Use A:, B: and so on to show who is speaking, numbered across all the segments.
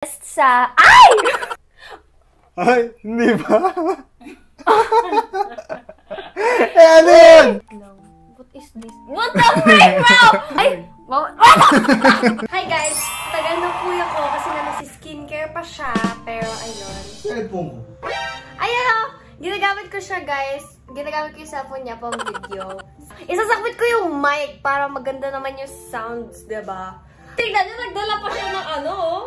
A: Sa... Ay!
B: Ay, hindi ba? Eh, ano yun?
A: What is this? What the freak, bro? Ay! Hi guys! Tagal na kuya ko kasi nga nasi-skincare pa siya. Pero ayun.
B: Cellphone ko.
A: Ayan o! Ginagamit ko siya guys. Ginagamit ko yung cellphone niya pang video. Isasakbit ko yung mic para maganda naman yung sounds, diba? Tignan niyo, nagdala pa siya ng ano oh.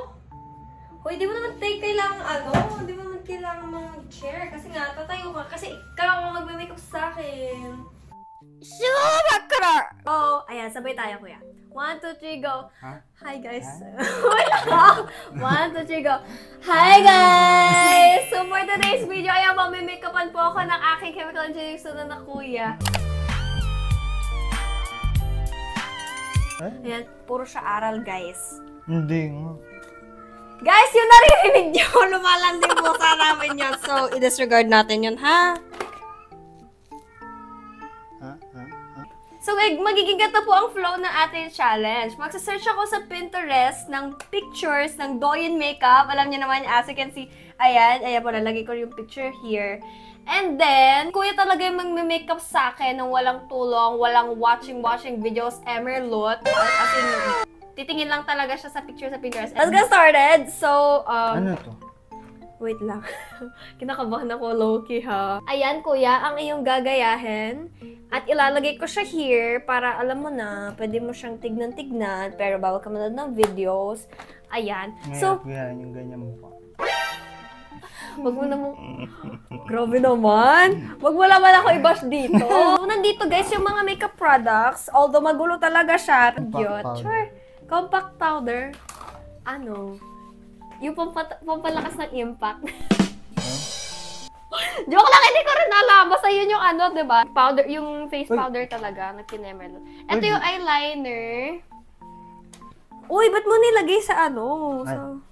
A: Hoy, di mo naman kailangan di mo naman kailangan mag-chair. Kasi nga, tatayo ka. Kasi ikaw ang magme-makeup sa akin. Shubakara! Oh, ayan, sabay tayo, kuya. 1, 2, 3, go.
B: Huh?
A: Hi, guys. Wala lang. 1, 2, 3, go. Hi, guys! So, for today's video, ayan, mamimake-upan po ako ng aking chemical engineering student na kuya. Ayan, puro siya aral, guys.
B: Hindi nga.
A: Guys, yung naririnig nyo, lumalanding po sa namin yun. So, i-disregard natin yun, ha? So, magiging ganito po ang flow ng ating challenge. Magsasearch ako sa Pinterest ng pictures ng Doyen Makeup. Alam niyo naman, as you can see, ayan po, nalagay ko yung picture here. And then, kuya talaga yung mag-makeup sa akin ng walang tulong, walang watching videos, emerlot. As in, titingin lang talaga siya sa picture sa Pinterest. Let's get started! So,
B: ano to?
A: wait lang. Kinakabahan ako, low-key ha. Ayan, kuya, ang iyong gagayahin. At ilalagay ko siya here para alam mo na, pwede mo siyang tignan-tignan. Pero bawal ka manood ng videos. Ayan. So,
B: ngayon yung ganyan mukha.
A: wag mo namang... Grabe naman! Wag mo naman ako i-bash dito. So, nandito guys yung mga makeup products. Although magulo talaga siya. Compact powder. Ano? Yung pampalakas ng impact. Joke lang, hindi ko rin alam. Basta yun yung ano, diba? Powder, yung face powder talaga na kinemerlot. Ito yung eyeliner. Uy, ba't mo nilagay sa ano? So,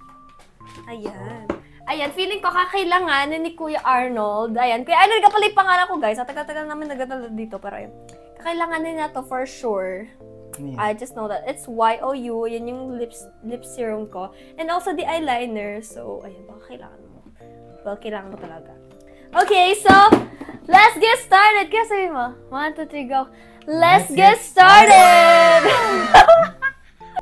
A: ayan. Ayan, feeling ko kakailanganin ni Kuya Arnold. Ayan, Kuya Arnold, ka pala yung pangalan ko, guys. At tagal-tagal namin nagdadala dito, pero ayun. Kakailanganin na to for sure. I just know that. It's YOU. Yan yung lip serum ko. And also the eyeliner. So, ayun, baka kailangan mo. Well, kailangan mo talaga. Okay, so, let's get started. Kaya sabi mo, 1, 2, 3, go. Let's get started!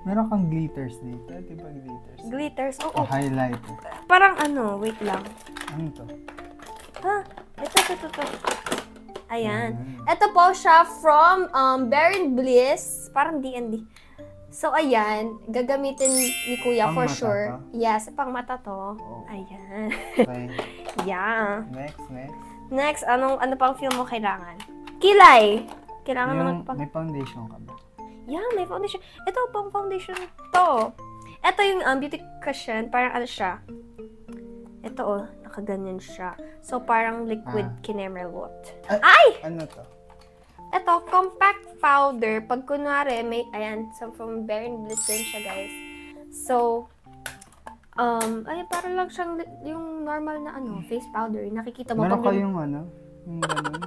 B: Meron kang glitters dito. Di ba glitters?
A: Glitters? Oo.
B: O highlighter.
A: Parang ano, wait lang.
B: Ano to?
A: Ha? Ito. Ayan. Ito po siya from Bare & Bliss. Parang D&D. So, ayan. Gagamitin ni Kuya for sure. To? Yes, pang mata to. Oh. Ayan.
B: Okay.
A: Yeah.
B: Next.
A: Ano pang film mo kailangan? Kilay. Kailangan mo pang...
B: May foundation ka ba?
A: Yeah, may foundation. Ito, pang foundation to. Ito yung beauty cushion. Parang ano siya. Ito oh, nakaganyan siya. So, parang liquid kinemerlot. Ay!
B: Ano to?
A: Ito, compact powder. Pag kunwari, may, ayan, so from Bare & Bliss din siya, guys. So, ay, parang lang siyang yung normal na ano, face powder. Nakikita mo.
B: Meron kayong ano? Yung ganun.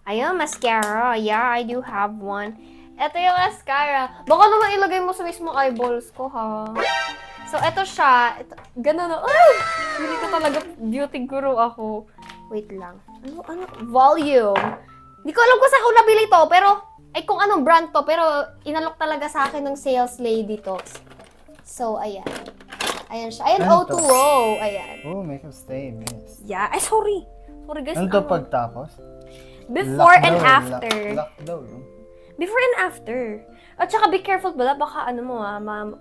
A: Ayun, mascara. Yeah, I do have one. Ito yung mascara. Baka naman ilagay mo sa mismo eyeballs ko, ha? So, ito siya. Ito, ganun na. Ay! Hindi ko talaga beauty guru ako. Wait lang. Ano? Volume. Hindi ko alam kung saan ko nabili to, pero, ay kung anong brand to, pero inalok talaga sa akin ng sales lady to. So, ayan. Ayan siya. Ayan, O2O. Ayan.
B: Oh, makeup stain, yes.
A: Yeah. Ay, sorry. Sorry, guys.
B: Ano to pagtapos?
A: Before and after.
B: Lock daw.
A: Before and after. At saka be careful pala, baka ano mo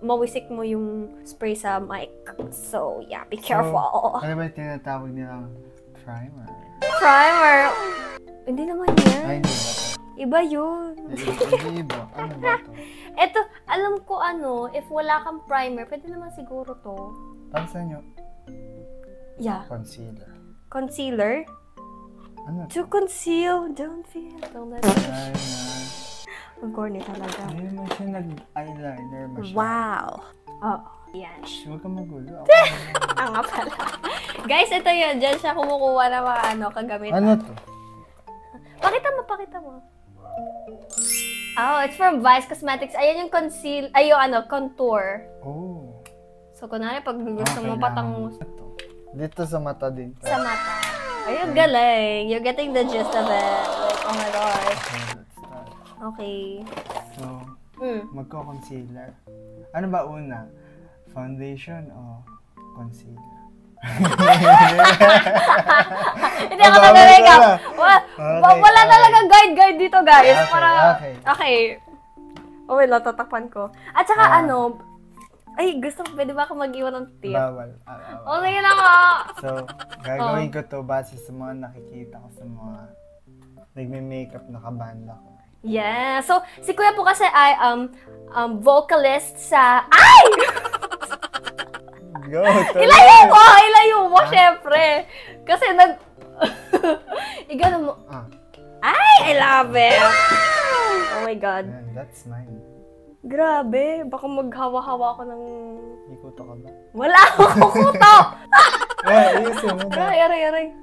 A: mawisik mo yung spray sa mic. So, yeah, be careful.
B: Ano ba yung tinatawag nilang primer?
A: Primer? Hindi naman yan.
B: Ay, hindi ba?
A: Iba yun.
B: Hindi iba. Ano ba to?
A: Eto, alam ko if wala kang primer, pwede naman siguro to.
B: Pansan nyo?
A: Yeah.
B: Concealer.
A: Concealer?
B: Ano
A: To conceal, don't feel, don't let it. Ang corny talaga.
B: Hindi naman siya nag-eyeliner masyado.
A: Wow! Oh, yan.
B: Huwag ka magulo.
A: Ang nga pala. Guys, ito yun. Diyan siya kumukuha ng mga kagamitan.
B: Ano to?
A: Pakita mo. Oh, it's from Vice Cosmetics. Ayan yung contour.
B: Oh.
A: So, kunwari, pag gusto mo patang...
B: Dito sa mata din.
A: Sa mata. Ayun, galing. You're getting the gist of it. Like, oh my gosh.
B: Okay, let's start.
A: Okay.
B: So, magko-concealer. Ano ba una? Foundation o concealer?
A: Hindi ako nag-makeup. Wala talagang guide dito, guys. Okay. Oh, wait, tatakpan ko. At saka ay, gusto ko, pwede ba ako mag-iwan ng tip?
B: Bawal.
A: Oh, sige lang ako.
B: So, gagawin ko to base sa mga nakikita ko sa mga nagme-makeup na kabanda ko.
A: Yeah. So, si Kuya po kasi ay vocalist sa... Ay!
B: Go!
A: Ilayo mo, syempre. Kasi igano mo. Ay, I love it. Oh my God.
B: Man, that's mine.
A: Grabe, baka maghawa-hawa ako ng...
B: Ikuto ka ba?
A: Wala akong kuto!
B: Ayusin mo na.
A: Aray.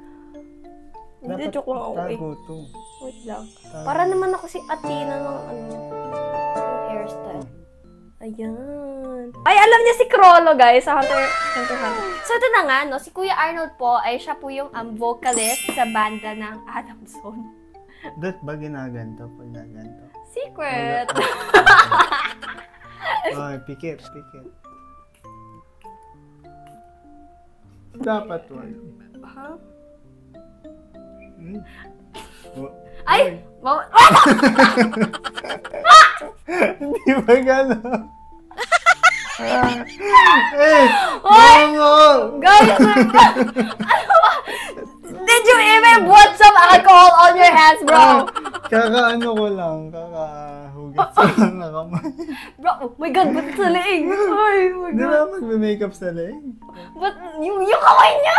A: Hindi, joke lang ako eh.
B: Tago to.
A: Wait lang. Para naman ako si Athena ng yung hairstyle. Ayan. Ay, alam niya si Crollo, guys, sa Hunter x Hunter. So, ito na nga, no, si Kuya Arnold po, ay siya po yung vocalist sa banda ng Adamson.
B: Dot ba ginaganto? Pag naganto?
A: Secret!
B: Oy, pikit. Dapat wala.
A: Ha?
B: Ay! Hindi ba gano'n?
A: Guys! Did you even put some alcohol on your hands, bro?
B: Kakaano ko lang, kakahugas ko lang na kamay.
A: Bro, oh my God, ba't sa leeg? Ay, oh my
B: Di
A: God.
B: ba magme-makeup sa leeg?
A: Ba't yung kamay niya?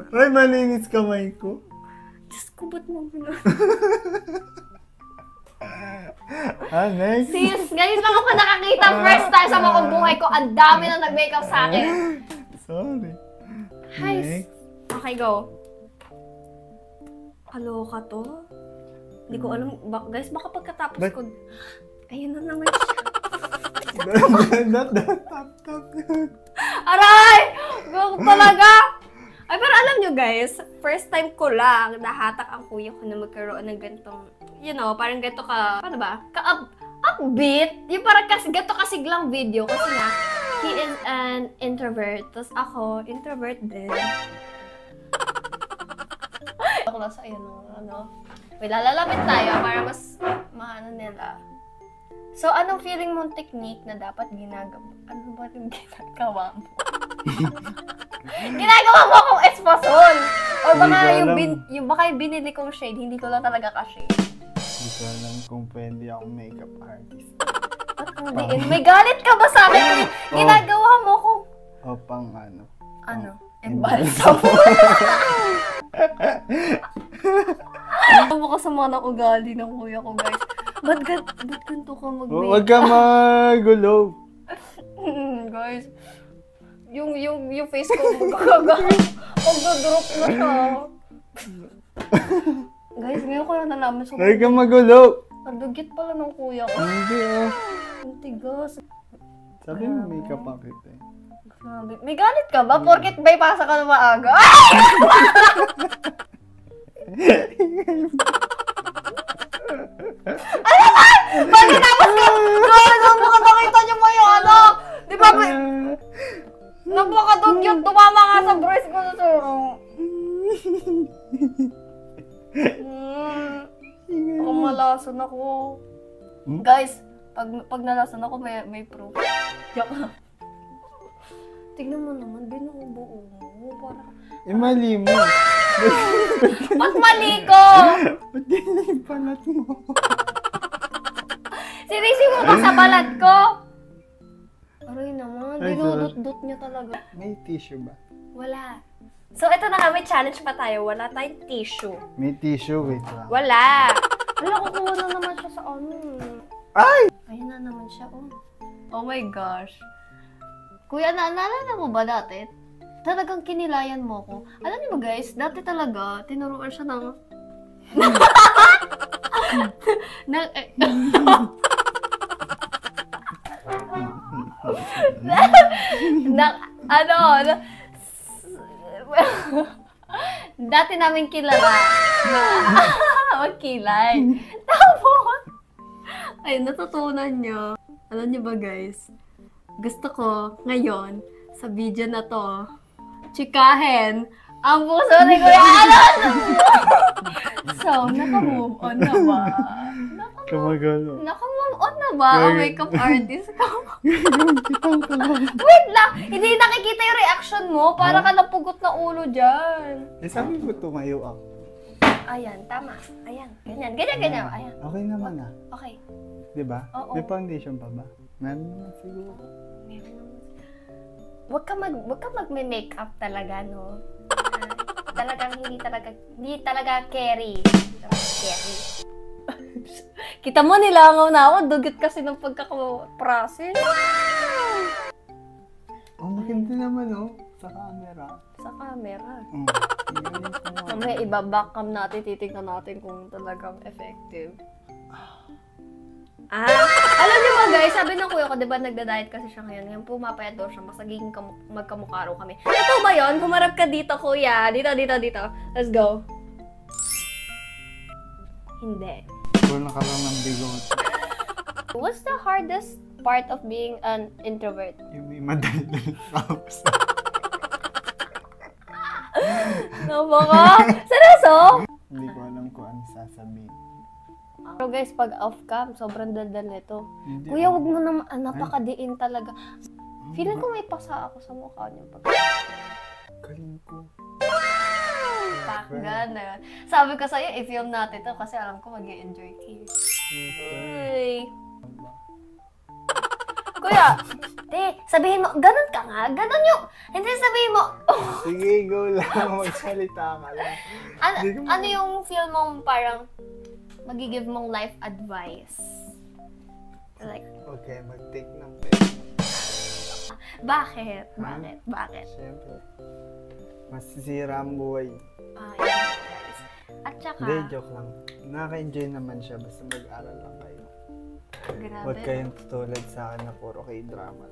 B: Ay, malinis kamay ko.
A: Diyos ko, ba't mo
B: Next?
A: Sis, ngayon lang ako nakakita first time sa mga buhay ko. Ang dami na nag-makeup sa akin.
B: Sorry.
A: Hi.
B: Next.
A: Okay, go. Kaloka to? Hindi ko alam. Guys, baka pagkatapos ko... Ayun na naman siya.
B: Tap.
A: Aray! Go talaga! Ay, pero alam nyo guys, first time ko lang nahatak ang kuya ko na magkaroon ng gantong, parang ganito ka, paano ba? Upbeat. Yung parang ganito kasiglang video kasi nga, he is an introvert. Tapos ako, introvert din. Ako nasa, may lalapit tayo para mas maano nila. So, anong feeling mong technique na dapat ginagawa? Ano ba yung ginagawa mo? Ginagawa mo akong espasol! O baka baka yung binili kong shade, hindi ko lang talaga ka-shade.
B: Hindi ko alam kung pwede akong makeup artist.
A: At hindi. May galit ka ba sa akin? Ginagawa mo kung...
B: O pang ano?
A: Ano? Embalsam. Ano ka sa mga ugali ng kuya ko, guys? Ba't ganito ka mag-makeup?
B: Huwag ka magulo.
A: Guys, yung face ko magdodrop na siya. Guys, ngayon ko lang nalaman sa
B: Huwag ka magulo.
A: Nadugit pala ng kuya ko.
B: Hindi
A: Ang tigas.
B: Sabi mo makeup artist eh.
A: Grabe. May galit ka ba? Porket may pasa ka na maaga? Ano ba? Pagkatapos ka! Baka nakita niyo mo yung ano? Di ba? Napakadugyot. Tumama nga sa breast ko na Baka malason ako. Guys, pag nalason ako, may proof. Diyak. Tignan mo naman, binubuo mo. Parang...
B: mali mo.
A: Ba't mali ko?
B: Ba't ganyan yung balat mo?
A: Sinisi mo ba sa balat ko? Aray naman, dinudot-dot niya talaga.
B: May tissue ba?
A: Wala. So, ito na nga, may challenge pa tayo. Wala tayong tissue.
B: May tissue, wait lang.
A: Wala. Wala, kukuha na naman siya sa ano.
B: Ay!
A: Ayun na naman siya, oh. Oh my gosh. Kuya, naalala mo ba dati? Talagang kinilayan mo ko. Alam niyo ba guys, dati talaga, tinuruan siya ng... Dati namin kilala na magkilay. Tapos, ay, natutunan nyo. Alam nyo ba guys, gusto ko ngayon, sa video na to, chikahin ang puso ni Kuya Alan! So, naka-move on na ba? Naka-move on na ba ang makeup artist ko? Wait lang! Hindi nakikita yung reaction mo. Para ka napugot na ulo dyan.
B: Sabi mo tumayo ako.
A: Ayan, tama. Ayan, ganyan. Ayan.
B: Okay naman
A: Okay.
B: Diba?
A: Oo.
B: May foundation pa ba? Meron naman siguro.
A: Huwag ka mag-makeup talaga, no? Talagang hindi talaga carry. Carry. Kita mo, nilangaw na ako. Dugot kasi ng pagkakaprasin.
B: Maganda naman, sa camera.
A: Sa camera. Mamaya iba-backcam natin, titignan natin kung talagang effective. Alam niyo ba guys, sabi ng kuya ko, diba nagda-diet kasi siya ngayon. Ngayon pumapayat daw siya, mas naging magkamukha raw kami. Ito ba yun? Humarap ka dito, kuya. Dito. Let's go. Hindi.
B: Wala ka lang ng bigot.
A: What's the hardest part of being an introvert?
B: Yung may madaldal house.
A: Napaka? Seryoso?
B: Hindi ko alam kung ano sasabihin.
A: Pero guys, pag off-cam, sobrang daldal nito. Kuya, wag mo naman, napakadiin talaga. Feeling ko may pasa ako sa mukha niyo.
B: Galing ko.
A: Gana. Sabi ko sa'yo, i-film natin to kasi alam ko mag-i-enjoy kayo. Uy. Kuya, sabihin mo, ganun ka nga. Ganun yung, hindi sabihin mo.
B: Sige, go lang. Magsalita ka lang.
A: Ano yung feel mong parang mag-give mong life advice? Like,
B: okay, mag-take ng pera.
A: Bakit?
B: Siyempre. Masisira ang buhay.
A: Yes. At saka,
B: Hindi, joke lang. Nakaka-enjoy naman siya basta mag-aral lang kayo.
A: grabe.
B: Huwag kayong tutulad sa akin na puro K-drama.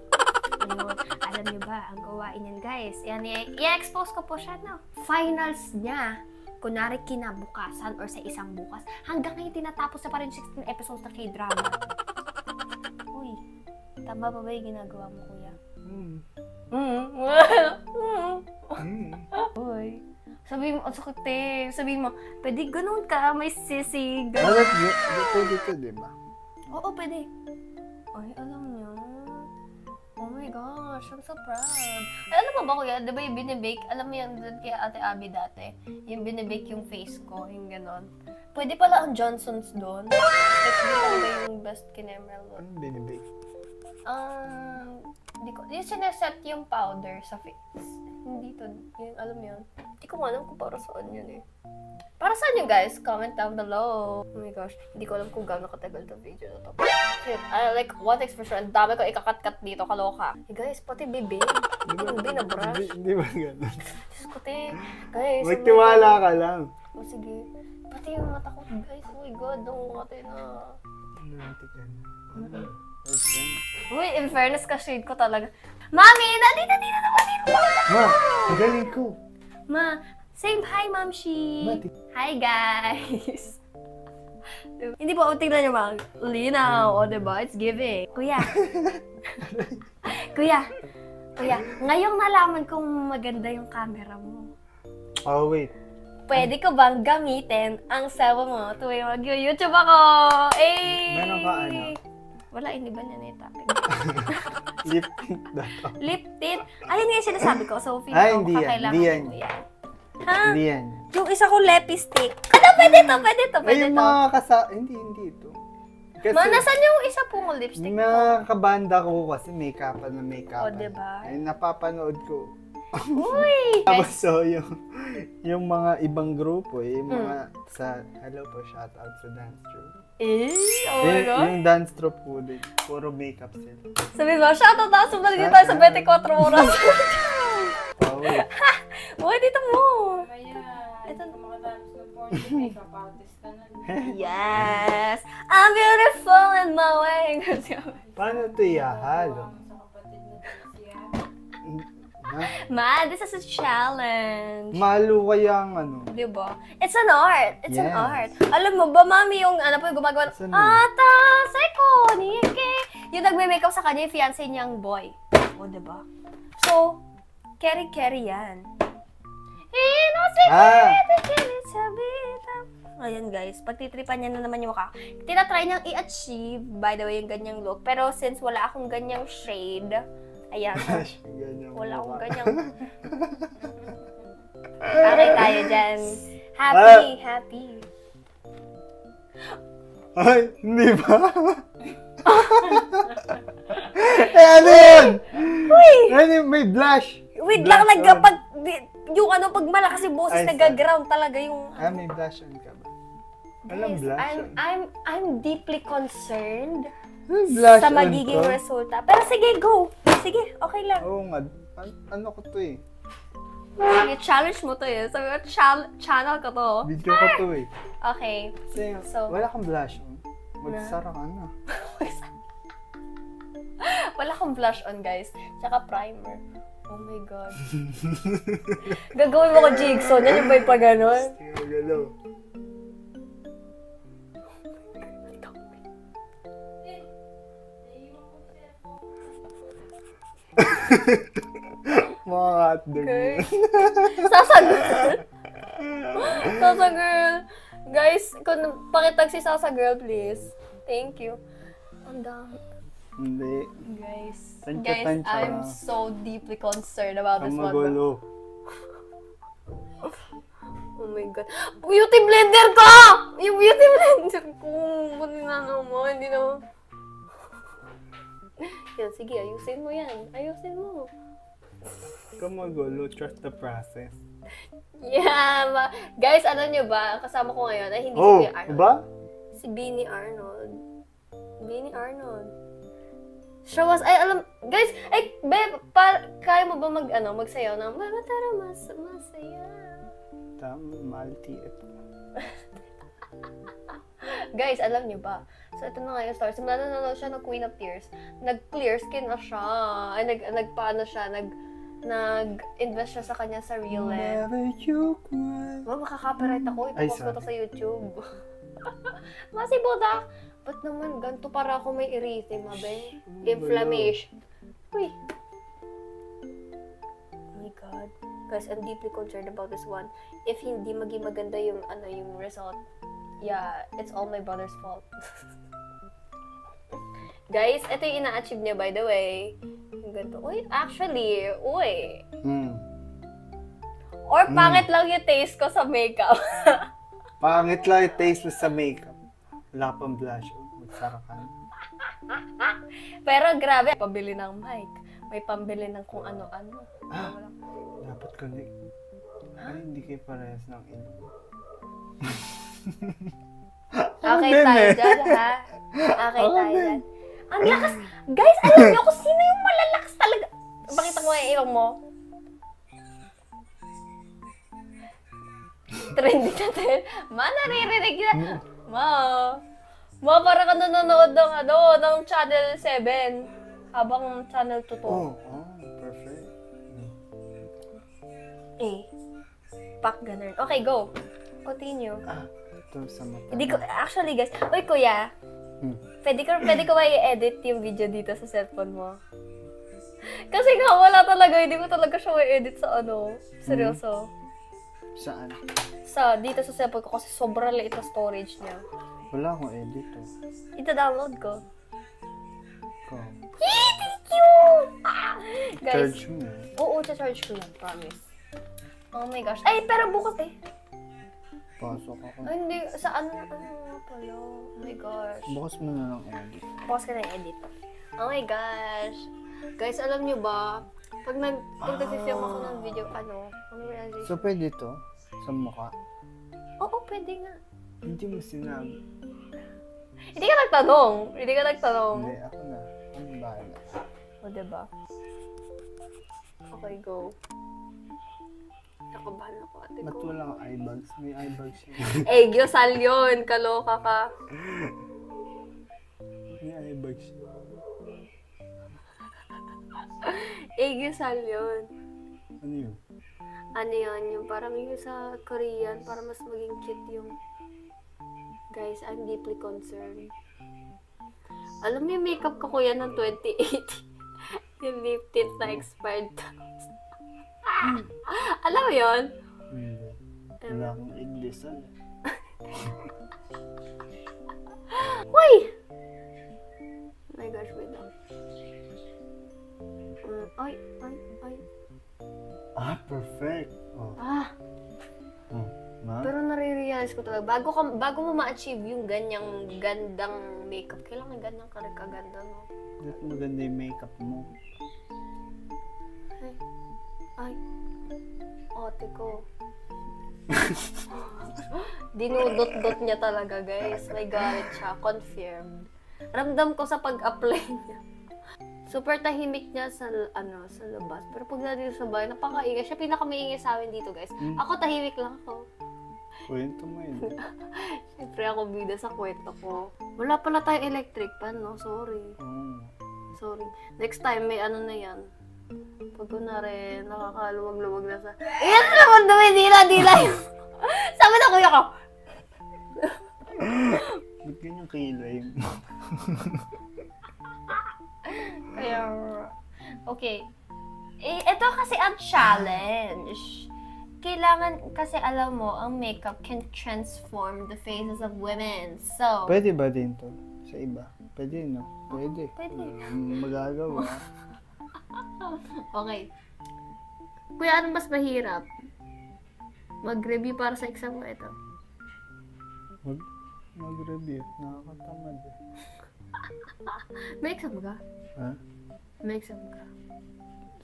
A: Alam niyo ba, ang gawain yan guys. Yan, i-expose ko po siya na. Finals niya, kunwari kinabukasan or sa isang bukas, hanggang ngayon tinatapos na pa rin 16 episodes na K-drama. Uy, tama ba yung ginagawa mo, kuya? Uy, sabihin mo, ang sakit eh. Sabihin mo, pwede ganun ka, may sisig.
B: Pwede ito, diba?
A: Oo, pwede. Ay, alam niyo. Oh my gosh, I'm so proud. Ay, alam mo ba kuya, diba yung binibake, alam mo yan doon kay Ate Abby dati, yung binibake yung face ko, yung ganon. Pwede pala ang Johnson's doon. Like, di talaga yung best kinemerl doon.
B: Anong binibake?
A: Yung sineset yung powder sa face. Hindi to, yung alam mo yun. Hindi ko alam kung para saan yun eh. Para saan yun guys? Comment down below. Oh my gosh, hindi ko alam kung gaano katagal itong video na to. Like, one thing's for sure, ang dami ko ikakat-kat dito, kaloka. Hey guys, pati bibig. Yung binabrush.
B: Di ba gano'n?
A: Diyos ko te. Guys,
B: Magtiwala ka lang.
A: O sige. Pati yung mata ko, guys. Oh my god, naku na.
B: Nanti ka na.
A: Uy, in fairness ka, shade ko talaga. Mami, dito naman dito.
B: Ma, magaling ko.
A: Ma, same hi, Mamshi. Hi, guys. Hindi po, tingnan nyo mga linaw, o diba? It's giving. Kuya. Kuya, ngayong nalaman kong maganda yung camera mo.
B: Oh, wait.
A: Pwede ko bang gamitin ang cellphone mo tuwing mag-YouTube ako? Eh!
B: Meron ka ano?
A: Wala, hindi ba niya na yung topic?
B: Lip tint daw.
A: Lip tint? Ayun nga yung sinasabi ko. So, feel
B: Ay,
A: ko
B: hindi yan.
A: kakailangan
B: Hindi yan.
A: mo yan. Ha?
B: Hindi yan.
A: Yung isa ko lipstick. Ano, pwede to.
B: Ay, yung mga Hindi ito. Kasi,
A: Nasan yung isa pong lipstick
B: yung
A: ko?
B: mga kabanda ko kasi make-upan na make-upan.
A: O, diba?
B: Ay, napapanood ko.
A: Uy!
B: Tapos
A: Guys,
B: so, yung mga ibang grupo, yung mga sa, hello po, shout out sa dance troupe.
A: oh my God.
B: Yung dance troupe po din, puro makeup sila.
A: Sabi mo, shoutout na, sumunod din tayo sa 24 oras.
B: Oh, wait.
A: Uy, dito mo.
C: Kaya,
A: Ito.
C: ito makatapos ng porn, makeup artist ka na.
A: Yes! I'm beautiful in my way.
B: Paano ito ihahalo?
C: Sa kapatid
A: Man, this is a challenge.
B: Malo kaya ang ano.
A: Diba? It's an art. It's an
B: Yes.
A: art. Alam mo ba, mami, yung ano po yung gumagawa
B: It's an
A: Ata, seko, nike. Yung nagme-makeup sa kanya, yung fiancé niyang boy. O, diba? So, carry yan. Ayan guys, pagtitripan niya na naman yung mukha. Tinatry niyang i-achieve, by the way, yung ganyang look. Pero since wala akong ganyang shade, ayan.
B: Ganyan
A: Wala akong
B: mukha.
A: ganyang... Okay tayo dyan. Happy.
B: Ay, hindi ba? Ano yun?
A: Uy!
B: Ano yun? May blush.
A: Wait
B: Blush
A: lang,
B: on.
A: yung ano, pag malakas yung boses,
B: Ay,
A: nag-ground talaga yung...
B: May blush on ka ba? Walang
A: Guys,
B: blush on.
A: I'm deeply concerned
B: May blush
A: sa
B: on
A: magiging
B: ka?
A: resulta. Pero sige, go! Sige, okay lang.
B: Oo nga. Ano ko to eh?
A: Sige, challenge mo to eh. Sabi ko, channel ko to.
B: Video ko to eh.
A: Okay.
B: Kasi
A: So-
B: wala kang blush on. Magsara ka na.
A: Wala akong blush on, guys. Tsaka primer. Oh my God. Gagawin mo ko jigsaw. Yan yung ba yung pa ganon?
B: Sige, galaw. Mga hotdog.
A: Okay. Sasa girl. Sasa girl. Guys, kung pakitag si Sasa girl, please. Thank you. Ang dami.
B: Hindi.
A: Guys,
B: Tansya-tansya.
A: I'm so deeply concerned about this
B: Ang
A: one.
B: magulo.
A: Oh my God. Beauty blender ko! Yung beauty blender ko. Buti na naman. Hindi na. Yan, sige. Ayusin mo yan. Ayusin mo.
B: Ikaw magulo. Trust the process.
A: Yeah. Guys, ano nyo ba? Kasama ko ngayon ay hindi
B: Oh,
A: si Kuya Arnold.
B: ba?
A: Si Beanie Arnold. Beanie Arnold. Show us, ay alam, guys, ay, babe, kaya mo ba magsayaw ng, tara, masaya.
B: Malti ito.
A: Guys, alam niyo ba? So, ito na nga yung story. Simula na nanonood siya ng Queen of Tears. Nag-clear skin na siya. Ay, nagpaano siya, nag-invest siya sa kanya sarili.
B: Never you cry.
A: Makaka-copyright ako.
B: Ay,
A: Ipopost ko to
B: sorry.
A: sa YouTube. Masi Bodak! Ba't naman ganito para ako may erythema, be? Inflammation. Uy. Oh my God. Guys, I'm deeply concerned about this one. If hindi maging maganda yung result, yeah, it's all my brother's fault. Guys, ito yung ina-achieve niya, by the way. Yung ganito. Uy, actually, uy. Or pangit lang yung taste ko sa makeup.
B: Pangit lang yung taste mo sa makeup. Wala ka pang blush. Magsara ka na.
A: Pero grabe, pabili ng mic. May pambili ng kung ano-ano.
B: Dapat connect. Ay, hindi kayo parehas ng ilong.
A: Okay
B: din
A: tayo
B: eh.
A: dyan, ha? Okay
B: Ako
A: tayo
B: din.
A: dyan. Ang lakas! Guys, alam niyo kung sino yung malalakas talaga. Pakita ko nga yung ilong mo. Trendy na tayo. Ma, naririnig na. Ma, parang ka nanonood ng Channel 7. Habang Channel 2 to.
B: Oh, perfect.
A: Pak, ganun. Okay, go. Continue.
B: Ito sa mata.
A: Hindi ko, actually guys, uy kuya, pwede ko ba i-edit yung video dito sa cellphone mo? Kasi nga, wala talaga, hindi ko talaga siya i-edit sa seryoso.
B: Saan?
A: Dito sa cellphone ko kasi sobrang liit na storage niya.
B: Wala akong edit oh.
A: Ita-download ko.
B: Ikaw.
A: Thank you! Guys,
B: Charge mo eh.
A: oo, charge ko yan, promise. Oh my gosh. Ay, pero bukas eh.
B: Pasok ako.
A: Ay, hindi, sa ano nga pala. Oh my gosh.
B: Bukas mo na lang edit.
A: Pause ka na edit. Oh my gosh. Guys, alam nyo ba, pag nag-film ako ng video, ano realization?
B: So, pwede to? Sa mukha?
A: Oo, pwede nga.
B: Hindi mo sinabi.
A: Hindi ka nagtanong.
B: Hindi, ako na. Ano bahala?
A: O, diba? Okay, go. Nakabahan ako, ate
B: Ba't
A: ko.
B: walang eye bags? May eye bags yun.
A: Eh, gyosal yun. Kaloka ka.
B: May eye bags yun.
A: Eh, gyosal yun.
B: Ano yun?
A: Ano yun, yung parang yung sa Korean, para mas maging cute yung... Guys, I'm deeply concerned. Alam mo yung makeup ko kuya ng 2018. Yung lip tint na expired. Alam mo yun?
B: Hindi. Wala akong iglisal.
A: Uy! Oh my gosh, wait lang. Ay.
B: Ah, perfect. Oh. Ma?
A: Pero nare-realize ko talaga, bago mo ma-achieve yung ganyang gandang makeup, kailangan ganyang kaganda, no?
B: Maganda yung makeup mo.
A: Ay. Ate ko. Dinudot-dot niya talaga, guys. May galit siya. Confirmed. Ramdam ko sa pag-apply niya. Super tahimik niya sa labas. Pero pag dito sa bahay, napakaingay. Siya pinakamaingay sa amin dito, guys. Ako tahimik lang ako.
B: Kwento mo yun.
A: Siyempre ako bida sa kwento ko. Wala pala tayong electric pan, no? Sorry. Sorry. Next time, may ano na yan. Pag kunwari, nakakaluwag-luwag na sa... Ayan naman dumi, dila yun. Sabi na kuya ko.
B: Ba't ganyan kilay mo?
A: Kaya, okay. Ito kasi ang challenge. Kailangan, kasi alam mo, ang makeup can transform the faces of women. So,
B: Pwede ba din to? Sa iba? Pwede, no? Pwede.
A: Pwede.
B: Magagawa.
A: Okay. Kuya, anong mas mahirap? Mag-review para sa exam mo ito.
B: Mag-review. Nakakatamad eh.
A: May exam ka?
B: Ha?
A: May exam ka?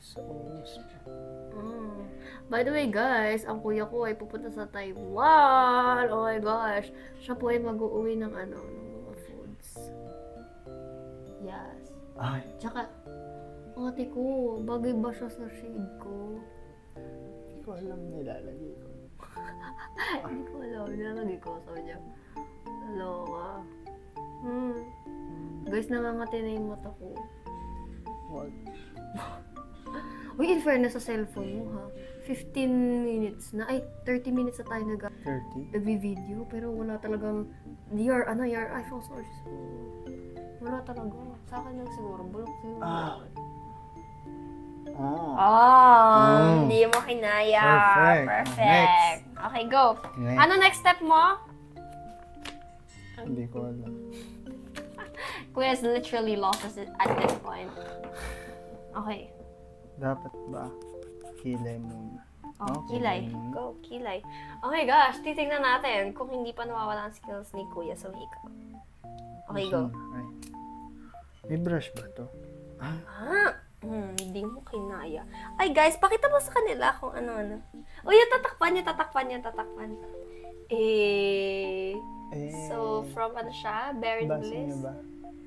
B: Sa oras pa.
A: By the way, guys, ang kuya ko ay pupunta sa Taiwan. Oh my gosh. Siya po ay mag-uuwi ng ng mga foods. Yes.
B: Ay.
A: Tsaka, ate ko, bagay ba siya sa shade ko?
B: Hindi ko alam nilalagay ko.
A: Hindi ko alam. Nilalagay ko. Sabi niya, dalawa. Guys, nangangati na yung mata ko.
B: What?
A: Uy, in fairness sa cellphone mo, ha? 15 minutes na. Ay, 30 minutes na tayo
B: 30?
A: nag-video. Pero wala talagang... Your iPhone source. Wala talaga. Sa akin lang siguro. Bulok siguro. Hindi mo kinaya.
B: Perfect.
A: Okay, go.
B: Next.
A: Ano next step mo?
B: Hindi ko alam.
A: Kuya's literally lost us at this point. Okay.
B: Dapat ba? Kilay muna.
A: Kilay. Go, kilay. Oh my gosh, titignan natin kung hindi pa nawawala ang skills ni Kuya sa makeup. Okay, go.
B: Ay. May brush ba to?
A: Hindi mo kinaya. Ay guys, pakita mo sa kanila kung ano-ano. Uy, yung tatakpan. So, from ano siya? Bare
B: Basa
A: Bliss?
B: niyo ba?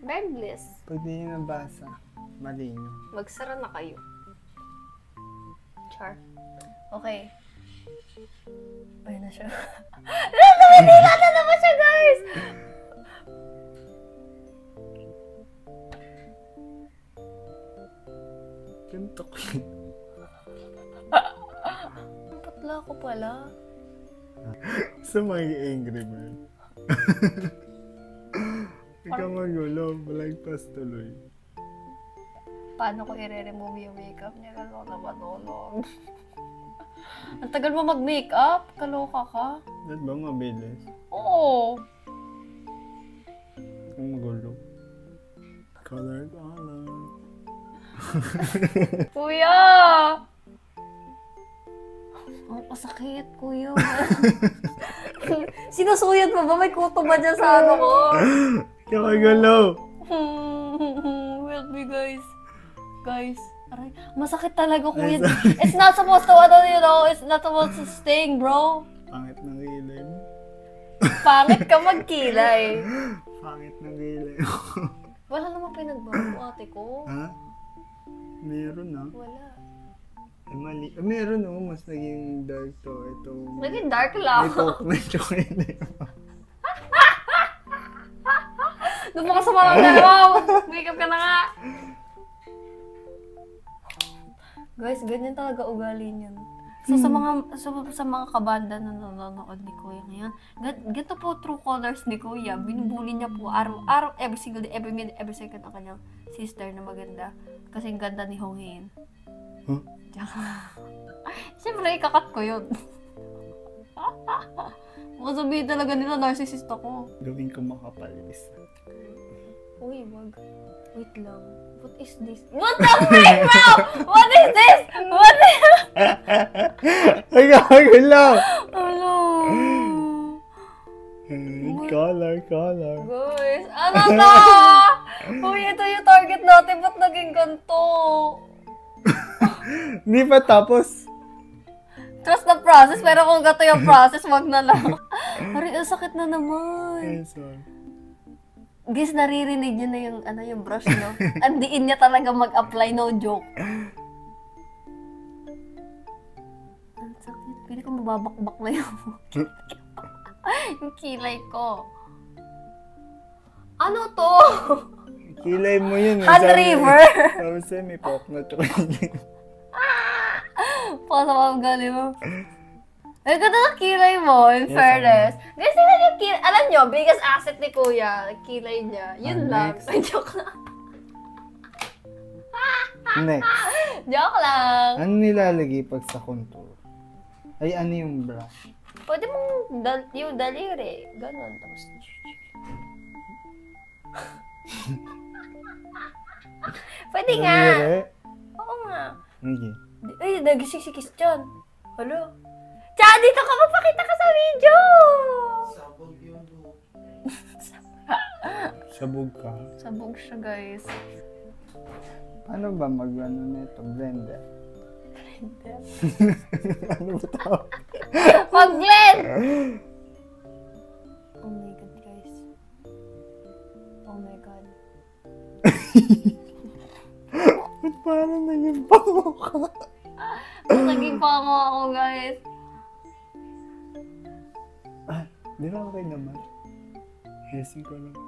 A: Bare Bliss.
B: Pag di niyo nabasa, mali niyo.
A: Magsara na kayo. Char. Okay. Ayun na siya. Nagdilata naman siya, guys!
B: Ganito ko yun.
A: Patla ko pala.
B: Sa mga angry bird. Ikaw magulo, balagpas tuloy.
A: Paano ko i-remove yung makeup niya? Lalo na matulog. Ang tagal mo mag-makeup? Kaloka ka?
B: Ba't ba mabilis?
A: Oo.
B: Ang magulo. Color.
A: Kuya! Ang pasakit, kuya. Sinusuyod mo ba? May kuto ba dyan sa ano ko?
B: Ikaw magulo.
A: Help me, guys. Guys, aray, masakit talaga, kuya. It's not supposed to, it's not supposed to sting, bro.
B: Pangit ng kilay mo.
A: Pangit ka magkilay.
B: Pangit ng kilay mo.
A: Wala namang pinagbago, ate ko.
B: Ha? Meron na.
A: Wala.
B: Ay, mali. Meron no, mas naging dark to. Ito.
A: Naging dark lang.
B: Ito, medyo kilay mo.
A: Doon pa ka sa mga dalawa. Makeup ka na nga. Guys, ganyan talaga ugali niyan. So, sa mga kabanda na nanonood ni Kuya ngayon, ganito po true colors ni Kuya. Binubuli niya po araw-araw, every single day, every minute, every second ang kanyang sister na maganda. Kasi ang ganda ni Hong Hae.
B: Huh?
A: Siyempre, ikakat ko yun. Makasabihin talaga nila, narcissist ako.
B: Gawin ko makapal isa.
A: Uy, wag. Wait lang. What is this? What the frick, bro? What is this? What is...
B: Ay, gagalaw!
A: Hello.
B: Color.
A: Guys, ano to? Uy, ito yung target natin. Ba't naging ganito?
B: Hindi pa tapos.
A: Trust the process, pero kung gato yung process, wag na lang. Aray, ang sakit na naman.
B: Ay, sorry.
A: Guys, naririnig nyo na yung brush, no? Andiin niya talaga mag-apply, no joke. Ang sakit. Pili ko mababakbak na yung kilay ko. Ano to?
B: Kilay mo yun.
A: Han River!
B: Sabi sa'yo, may pop na to.
A: Pasama ang gali mo. Ay, ganda ng kilay mo, in fairness. Guys, tingnan yung kilay. Alam nyo, biggest asset ni Kuya, kilay niya. Yun lang.
B: Next.
A: Ay, joke lang.
B: Next.
A: Joke lang.
B: Ano nilalagay pag sa contour? Ay, ano yung brush?
A: Pwede mong yung daliri. Ganon. Tapos... Pwede nga.
B: Daliri?
A: Oo nga.
B: Okay.
A: Ay, nagisikis dyan. Hala. Tsaka dito ka magpakita ka sa video!
B: Sabog ka.
A: Sabog siya, guys.
B: Paano ba mag-ano nito? Blender?
A: Blender?
B: Ano ba tawag?
A: Mag-blend! Oh my God, guys. Oh my God.
B: Ba't parang naging pango ka?
A: Naging pango ako, guys.
B: Di ba okay naman? Hesi ko lang.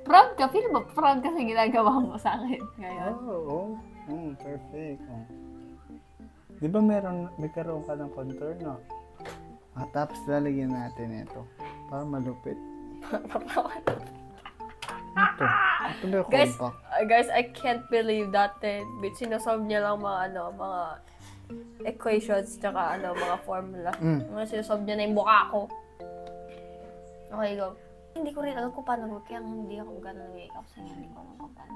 A: Proud ka? Feel ba proud ka sa ginagawa mo sa akin ngayon?
B: Oo. Perfect. Oh. Di ba nagkaroon ka ng contour, no? Tapos lalagyan natin ito. Para malupit. Ito na
A: Guys,
B: compact.
A: guys, I can't believe that sinasolve niya lang mga equations tsaka mga formula. Mga sinasolve niya na yung mukha ko. Okay, go. Hindi ko rin alam kung paano kaya hindi ako gano'n nag-makeup sa hindi ko alam kung paano.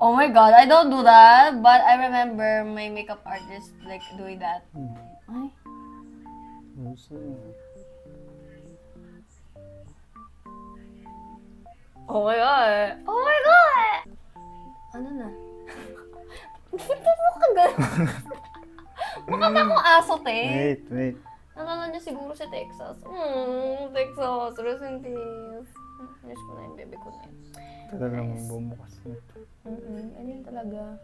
A: Oh my God, I don't do that, but I remember my makeup artist like doing that. Ay. Oh my God! Oh my God! Ano na? Hindi mo ka gano'n. Mukha ba akong aso, te?
B: Wait.
A: Nalala niya siguro si Texas. Texas, rest in peace. Miss ko na yung baby ko na yun.
B: Tagal naman bumukas nito.
A: Ganyan talaga.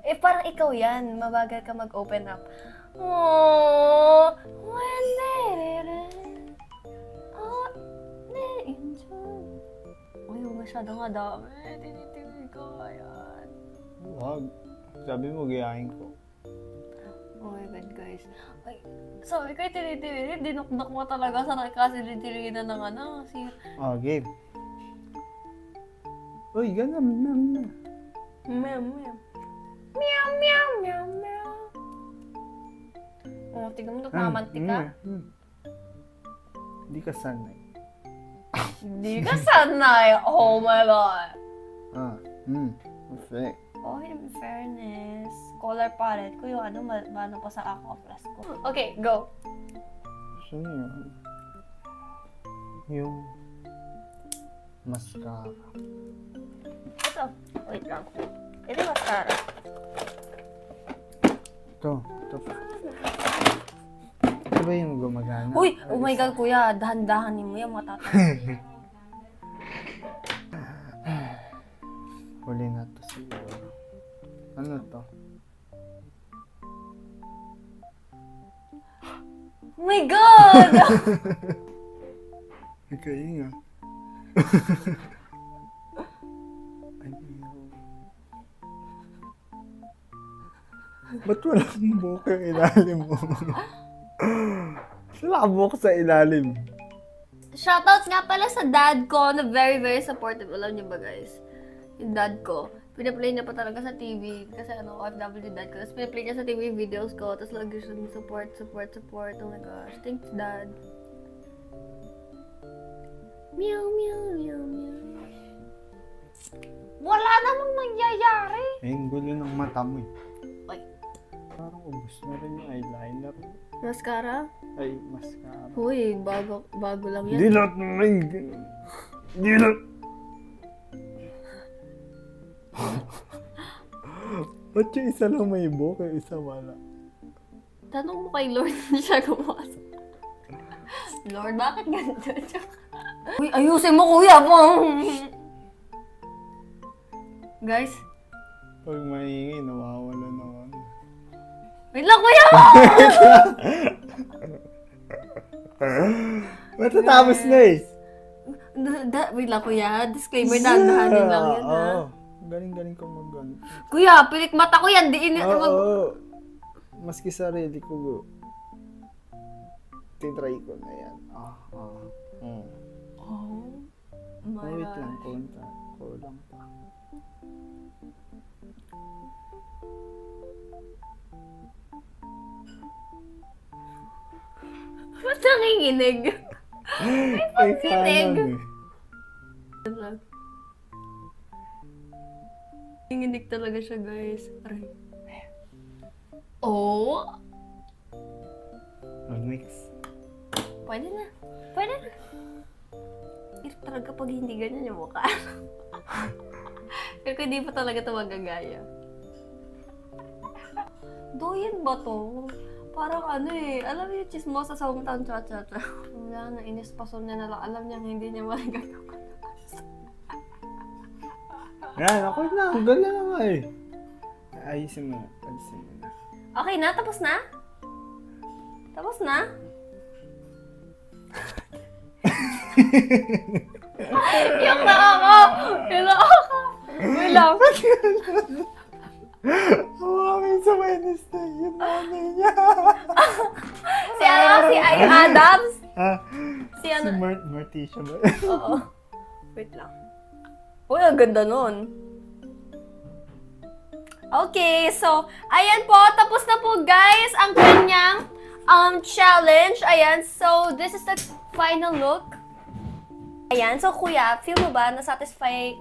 A: Eh, parang ikaw yan. Mabagal ka mag-open up. Aww, when uy, masyado nga dami. Tinitinig ko. Ayan.
B: Wag. Sabi mo, gayahin ko.
A: Oh my God, guys. Ay, sabi ko, tinitinig. Dinukdak mo talaga sa kasi tinitiniginan ng
B: Game. Uy, ganun.
A: Meow, meow. Meow, meow, meow, meow. Oh, tingnan mo, nagmamantik ka.
B: Hindi ka sanay.
A: Hindi ka sanay. Oh my God.
B: Perfect.
A: Oh, in fairness. Color palette ko yung mano pa sa Aqua Plus ko. Okay, go.
B: Saan yun? Yung mascara.
A: Ito. Wait lang. Ito yung mascara.
B: Ito pa. Ito ba yung gumagana?
A: Uy! Oh my God, kuya. Dahan-dahanin mo yung matatay.
B: Huli na to siguro. Ano to?
A: Oh my God!
B: Nagkainga. Ba't walang buhok yung ilalim mo? Wala buhok sa ilalim.
A: Shoutouts nga pala sa dad ko na very, very supportive. Alam niyo ba, guys? Yung dad ko. Pinaplay niya pa talaga sa TV. Kasi OFW dad ko. Tapos pinaplay niya sa TV videos ko. Tapos lagi siya support. Oh my gosh. Thanks, dad. Meow, meow, meow, meow. Wala namang nangyayari.
B: Ang gulo ng mata mo eh.
A: Ay.
B: Parang ubus na rin yung eyeliner.
A: Mascara?
B: Ay, mascara.
A: Uy, bago lang yan.
B: Hindi lahat naman ganun. Hindi lahat. Ba't yung isa lang may buhok, yung isa wala?
A: Tanong mo kay Lord na siya gumawa. Lord, bakit ganito? Uy, ayusin mo, kuya! Guys,
B: Pag maingay, nawawala naman.
A: wait lang, kuya!
B: Matatapos na eh.
A: Wait lang, kuya. Disclaimer, dahan-dahanin lang yan, ha?
B: Oo. Galing-galing ko mag-gan.
A: Kuya, pilik mata ko yan. Diin
B: Oo. Maski sarili ko, titry ko na yan.
A: Oh my
B: Wait lang,
A: gosh.
B: kulang pa.
A: Ba't nanginginig?
B: Ay,
A: pagkinig.
B: eh.
A: Nanginginig talaga siya, guys. Aray. Oh!
B: Mag-mix.
A: Pwede na. Pwede na. Hirap talaga pag hindi ganyan yung mukha. Pero hindi pa talaga ito magagaya. Doyan ba to? Parang ano eh. Alam niyo, chismosa sa hometown cha-cha-cha. Wala na, inispason niya na lang. Alam niya, hindi niya magagawa.
B: Yan, ako na. Ang gala na nga eh. Ayusin mo na.
A: Okay na? Tapos na? Tapos na? Yung na ako! Yung na ako! Wait lang.
B: Huwagin sa Wednesday. Yung nanay niya.
A: Si ano? Si Adams? Si ano?
B: Si Martisha ba?
A: Oo. Wait lang. Uy, ang ganda nun. Okay, so, ayan po. Tapos na po, guys, ang kanyang challenge. Ayan, so, this is the final look. Ayan, so, kuya, feel mo ba nasatisfy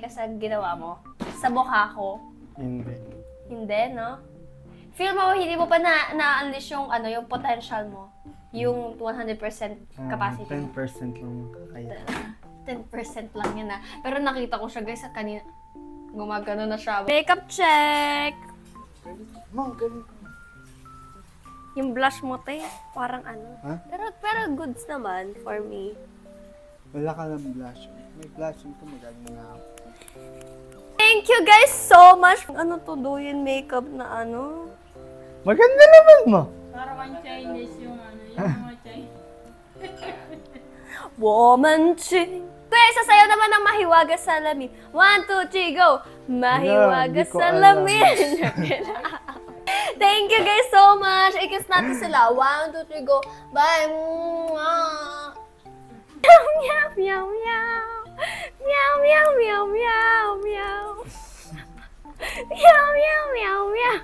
A: ka sa ginawa mo? Sa mukha ko?
B: Hindi.
A: Hindi, no? Feel mo, hindi mo pa na-unleash yung, yung potential mo? Yung 100% capacity mo?
B: 10% lang makakaya.
A: 10% lang yan, Pero nakita ko siya, guys, sa kanina. Gumagano na siya. Makeup check!
B: Mom, galing ko.
A: Yung blush mo, te, parang ano.
B: Ha?
A: Pero goods naman for me.
B: Wala ka ng blush. May blush ko, magaling na ako.
A: Thank you guys so much. Ano to, Doyan makeup na ano?
B: Maganda naman mo.
C: Parang Chinese yung mga Chinese.
A: Woman ching. Kuya, sasayaw naman ng Mahiwaga Salamin. 1, 2, 3, go! Mahiwaga
B: Wala,
A: Salamin. Thank you guys so much. I-kiss natin sila. 1, 2, 3, go. Bye! Meow, meow, meow, meow. Meow, meow, meow, meow, meow. Meow, meow, meow, meow.